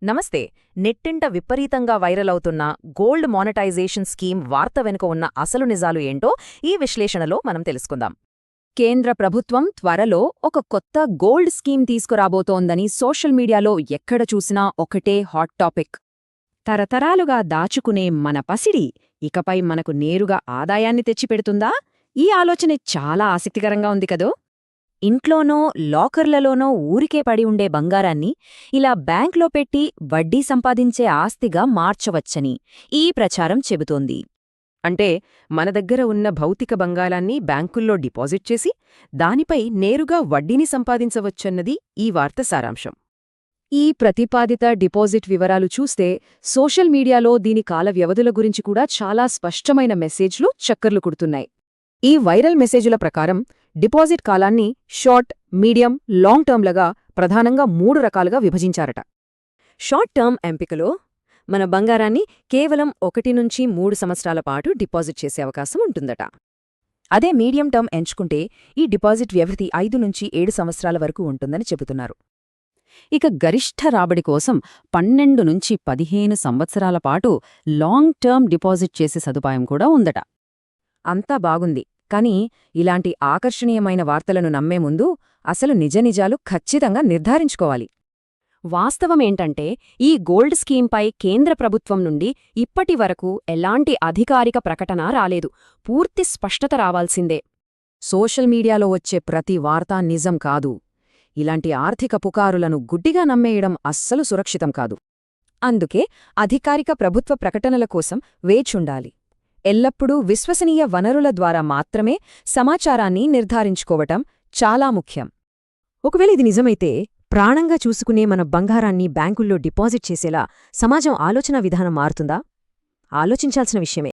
నమస్తే. నెట్టింట విపరీతంగా వైరల్ అవుతున్న గోల్డ్ మానిటైజేషన్ స్కీమ్ వార్త వెనుక ఉన్న అసలు నిజాలు ఏంటో ఈ విశ్లేషణలో మనం తెలుసుకుందాం. కేంద్ర ప్రభుత్వం త్వరలో ఒక కొత్త గోల్డ్ స్కీమ్ తీసుకురాబోతోందని సోషల్ మీడియాలో ఎక్కడ చూసినా ఒకటే హాట్ టాపిక్. తరతరాలుగా దాచుకునే మన పసిడి ఇకపై మనకు నేరుగా ఆదాయాన్ని తెచ్చిపెడుతుందా? ఈ ఆలోచన చాలా ఆసక్తికరంగా ఉంది కదూ. ఇంట్లోనో లాకర్లలోనో ఊరికే పడి ఉండే బంగారాన్ని ఇలా బ్యాంక్లో పెట్టి వడ్డీ సంపాదించే ఆస్తిగా మార్చవచ్చని ఈ ప్రచారం చెబుతోంది. అంటే మన దగ్గర ఉన్న భౌతిక బంగారాన్ని బ్యాంకుల్లో డిపాజిట్ చేసి దానిపై నేరుగా వడ్డీని సంపాదించవచ్చన్నది ఈ వార్త సారాంశం. ఈ ప్రతిపాదిత డిపాజిట్ వివరాలు చూస్తే సోషల్ మీడియాలో దీని కాల వ్యవధుల గురించి కూడా చాలా స్పష్టమైన మెసేజ్లు చక్కర్లు కుడుతున్నాయి. ఈ వైరల్ మెసేజుల ప్రకారం డిపాజిట్ కాలాన్ని షార్ట్, మీడియం, లాంగ్ టర్మ్లుగా ప్రధానంగా 3 రకాలుగా విభజించారట. షార్ట్ టర్మ్ ఎంపికలో మన బంగారాన్ని కేవలం 1 నుంచి 3 సంవత్సరాల పాటు డిపాజిట్ చేసే అవకాశం ఉంటుందట. అదే మీడియం టర్మ్ ఎంచుకుంటే ఈ డిపాజిట్ వ్యవధి 5 నుంచి 7 సంవత్సరాల వరకు ఉంటుందని చెబుతున్నారు. ఇక గరిష్ఠ రాబడి కోసం 12 నుంచి 15 సంవత్సరాల పాటు లాంగ్ టర్మ్ డిపాజిట్ చేసే సదుపాయం కూడా ఉందట. అంతా బాగుంది, కానీ ఇలాంటి ఆకర్షణీయమైన వార్తలను నమ్మే ముందు అసలు నిజనిజాలు ఖచ్చితంగా నిర్ధారించుకోవాలి. వాస్తవమేంటంటే ఈ గోల్డ్ స్కీంపై కేంద్ర ప్రభుత్వం నుండి ఇప్పటివరకు ఎలాంటి అధికారిక ప్రకటన రాలేదు. పూర్తి స్పష్టత రావాల్సిందే. సోషల్ మీడియాలో వచ్చే ప్రతి వార్తా నిజం కాదు. ఇలాంటి ఆర్థిక పుకారులను గుడ్డిగా నమ్మేయడం అస్సలు సురక్షితం కాదు. అందుకే అధికారిక ప్రభుత్వ ప్రకటనల కోసం వేచుండాలి. ఎల్లప్పుడూ విశ్వసనీయ వనరుల ద్వారా మాత్రమే సమాచారాన్ని నిర్ధారించుకోవటం చాలా ముఖ్యం. ఒకవేళ ఇది నిజమైతే ప్రాణంగా చూసుకునే మన బంగారాన్ని బ్యాంకుల్లో డిపాజిట్ చేసేలా సమాజం ఆలోచనా విధానం మారుతుందా? ఆలోచించాల్సిన విషయమే.